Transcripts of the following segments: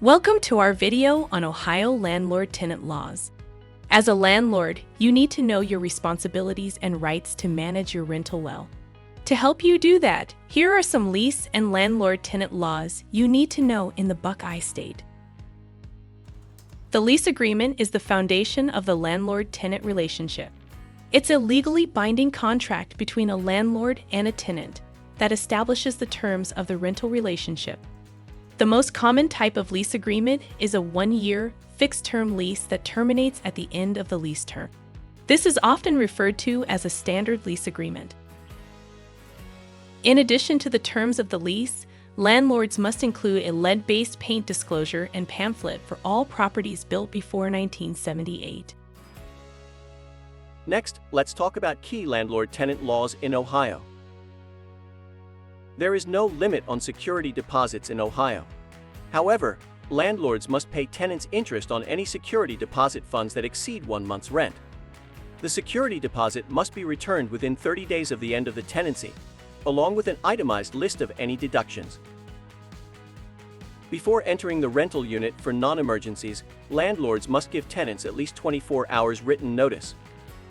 Welcome to our video on Ohio landlord-tenant laws. As a landlord, you need to know your responsibilities and rights to manage your rental well. To help you do that, here are some lease and landlord-tenant laws you need to know in the Buckeye State. The lease agreement is the foundation of the landlord-tenant relationship. It's a legally binding contract between a landlord and a tenant that establishes the terms of the rental relationship. The most common type of lease agreement is a one-year, fixed-term lease that terminates at the end of the lease term. This is often referred to as a standard lease agreement. In addition to the terms of the lease, landlords must include a lead-based paint disclosure and pamphlet for all properties built before 1978. Next, let's talk about key landlord-tenant laws in Ohio. There is no limit on security deposits in Ohio. However, landlords must pay tenants interest on any security deposit funds that exceed 1 month's rent. The security deposit must be returned within 30 days of the end of the tenancy, along with an itemized list of any deductions. Before entering the rental unit for non-emergencies, landlords must give tenants at least 24 hours written notice.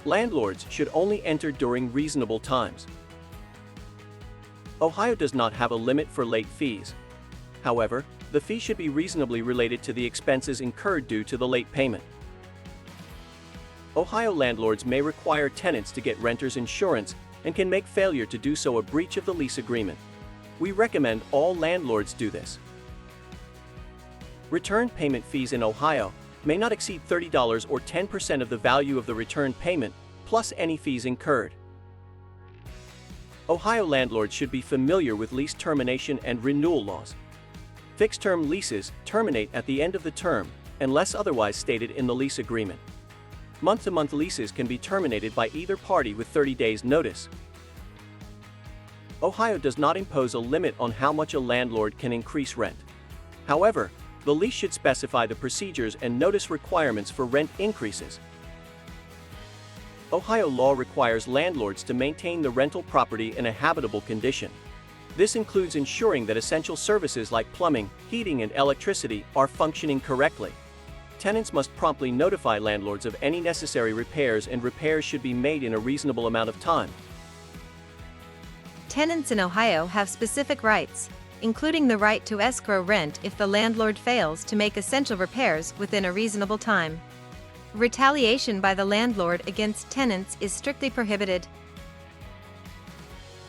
Landlords should only enter during reasonable times. Ohio does not have a limit for late fees. However, the fee should be reasonably related to the expenses incurred due to the late payment. Ohio landlords may require tenants to get renters insurance and can make failure to do so a breach of the lease agreement. We recommend all landlords do this. Return payment fees in Ohio may not exceed $30 or 10% of the value of the return payment, plus any fees incurred. Ohio landlords should be familiar with lease termination and renewal laws. Fixed-term leases terminate at the end of the term, unless otherwise stated in the lease agreement. Month-to-month leases can be terminated by either party with 30 days' notice. Ohio does not impose a limit on how much a landlord can increase rent. However, the lease should specify the procedures and notice requirements for rent increases. Ohio law requires landlords to maintain the rental property in a habitable condition. This includes ensuring that essential services like plumbing, heating, and electricity are functioning correctly. Tenants must promptly notify landlords of any necessary repairs, and repairs should be made in a reasonable amount of time. Tenants in Ohio have specific rights, including the right to escrow rent if the landlord fails to make essential repairs within a reasonable time. Retaliation by the landlord against tenants is strictly prohibited.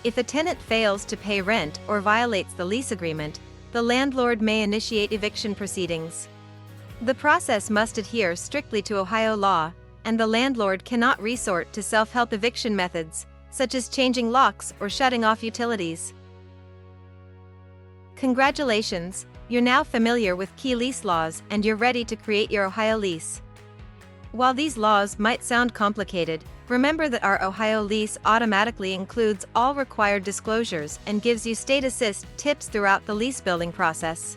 If a tenant fails to pay rent or violates the lease agreement, the landlord may initiate eviction proceedings. The process must adhere strictly to Ohio law, and the landlord cannot resort to self-help eviction methods, such as changing locks or shutting off utilities. Congratulations, you're now familiar with key lease laws and you're ready to create your Ohio lease. While these laws might sound complicated, remember that our Ohio lease automatically includes all required disclosures and gives you state assist tips throughout the lease building process.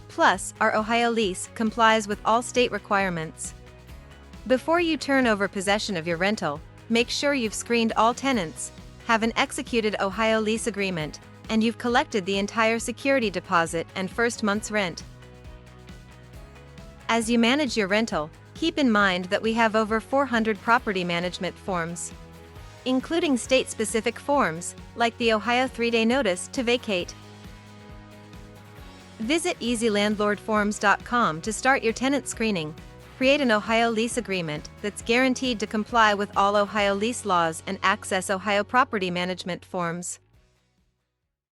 Plus, our Ohio lease complies with all state requirements. Before you turn over possession of your rental, make sure you've screened all tenants, have an executed Ohio lease agreement, and you've collected the entire security deposit and first month's rent. As you manage your rental, keep in mind that we have over 400 property management forms, including state-specific forms, like the Ohio 3-day notice to vacate. Visit easylandlordforms.com to start your tenant screening. Create an Ohio lease agreement that's guaranteed to comply with all Ohio lease laws and access Ohio property management forms.